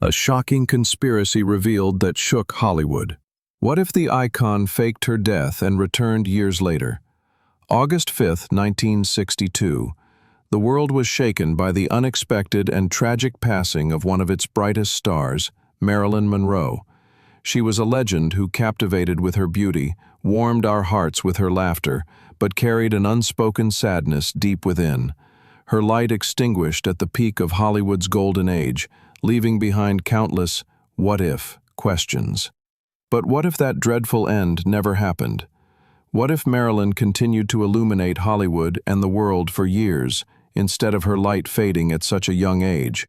A shocking conspiracy revealed that shook Hollywood. What if the icon faked her death and returned years later? August 5, 1962. The world was shaken by the unexpected and tragic passing of one of its brightest stars, Marilyn Monroe. She was a legend who captivated with her beauty, warmed our hearts with her laughter, but carried an unspoken sadness deep within. Her light extinguished at the peak of Hollywood's golden age, leaving behind countless what-if questions. But what if that dreadful end never happened? What if Marilyn continued to illuminate Hollywood and the world for years, instead of her light fading at such a young age?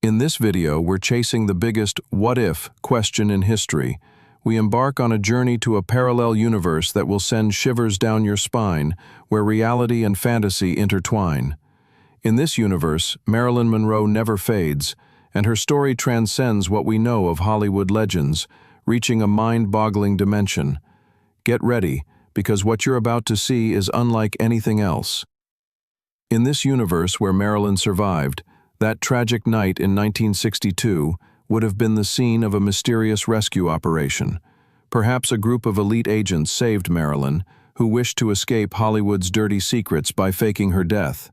In this video, we're chasing the biggest what-if question in history. We embark on a journey to a parallel universe that will send shivers down your spine, where reality and fantasy intertwine. In this universe, Marilyn Monroe never fades, and her story transcends what we know of Hollywood legends, reaching a mind-boggling dimension. Get ready, because what you're about to see is unlike anything else. In this universe where Marilyn survived, that tragic night in 1962 would have been the scene of a mysterious rescue operation. Perhaps a group of elite agents saved Marilyn, who wished to escape Hollywood's dirty secrets by faking her death.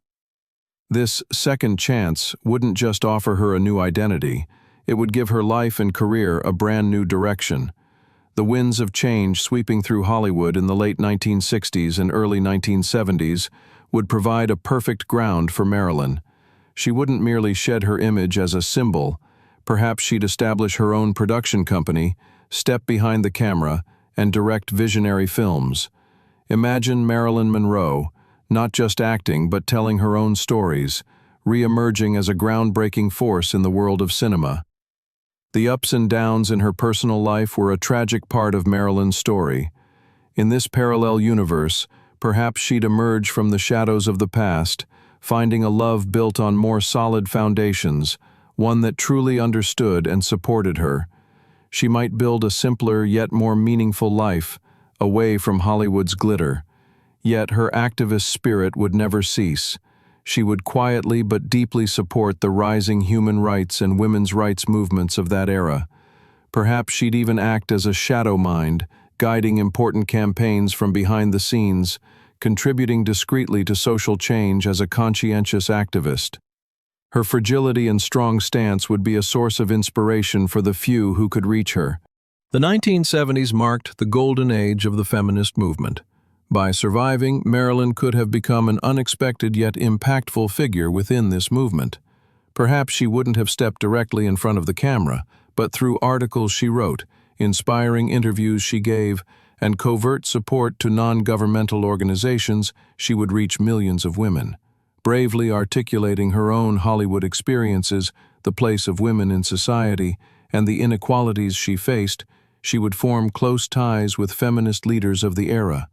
This second chance wouldn't just offer her a new identity, it would give her life and career a brand new direction. The winds of change sweeping through Hollywood in the late 1960s and early 1970s would provide a perfect ground for Marilyn. She wouldn't merely shed her image as a symbol, perhaps she'd establish her own production company, step behind the camera, and direct visionary films. Imagine Marilyn Monroe, not just acting but telling her own stories, re-emerging as a groundbreaking force in the world of cinema. The ups and downs in her personal life were a tragic part of Marilyn's story. In this parallel universe, perhaps she'd emerge from the shadows of the past, finding a love built on more solid foundations, one that truly understood and supported her. She might build a simpler yet more meaningful life, away from Hollywood's glitter. Yet her activist spirit would never cease. She would quietly but deeply support the rising human rights and women's rights movements of that era. Perhaps she'd even act as a shadow mind, guiding important campaigns from behind the scenes, contributing discreetly to social change as a conscientious activist. Her fragility and strong stance would be a source of inspiration for the few who could reach her. The 1970s marked the golden age of the feminist movement. By surviving, Marilyn could have become an unexpected yet impactful figure within this movement. Perhaps she wouldn't have stepped directly in front of the camera, but through articles she wrote, inspiring interviews she gave, and covert support to non-governmental organizations, she would reach millions of women. Bravely articulating her own Hollywood experiences, the place of women in society, and the inequalities she faced, she would form close ties with feminist leaders of the era.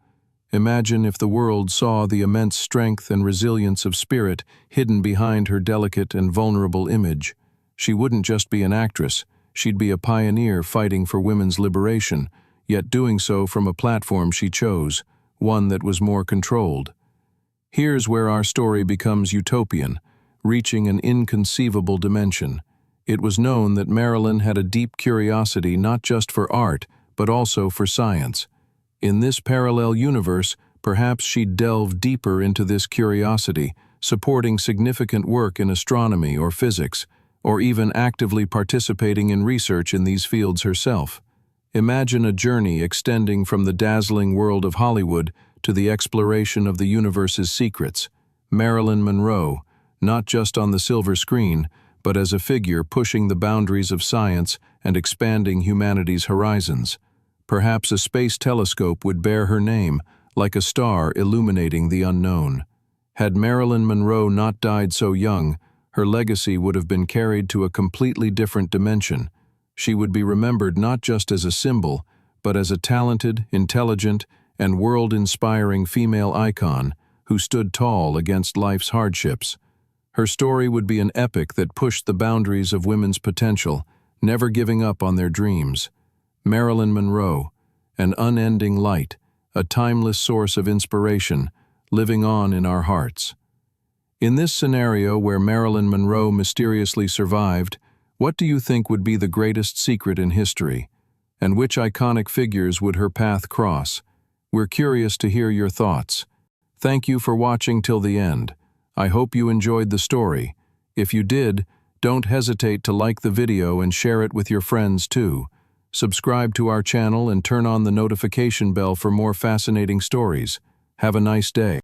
Imagine if the world saw the immense strength and resilience of spirit hidden behind her delicate and vulnerable image. She wouldn't just be an actress, she'd be a pioneer fighting for women's liberation, yet doing so from a platform she chose, one that was more controlled. Here's where our story becomes utopian, reaching an inconceivable dimension. It was known that Marilyn had a deep curiosity not just for art, but also for science. In this parallel universe, perhaps she'd delve deeper into this curiosity, supporting significant work in astronomy or physics, or even actively participating in research in these fields herself. Imagine a journey extending from the dazzling world of Hollywood to the exploration of the universe's secrets. Marilyn Monroe, not just on the silver screen, but as a figure pushing the boundaries of science and expanding humanity's horizons. Perhaps a space telescope would bear her name, like a star illuminating the unknown. Had Marilyn Monroe not died so young, her legacy would have been carried to a completely different dimension. She would be remembered not just as a symbol, but as a talented, intelligent, and world-inspiring female icon who stood tall against life's hardships. Her story would be an epic that pushed the boundaries of women's potential, never giving up on their dreams. Marilyn Monroe, an unending light, a timeless source of inspiration, living on in our hearts. In this scenario where Marilyn Monroe mysteriously survived, What do you think would be the greatest secret in history? And which iconic figures would her path cross? We're curious to hear your thoughts. Thank you for watching till the end. I hope you enjoyed the story. If you did, don't hesitate to like the video and share it with your friends too. Subscribe to our channel and turn on the notification bell for more fascinating stories. Have a nice day.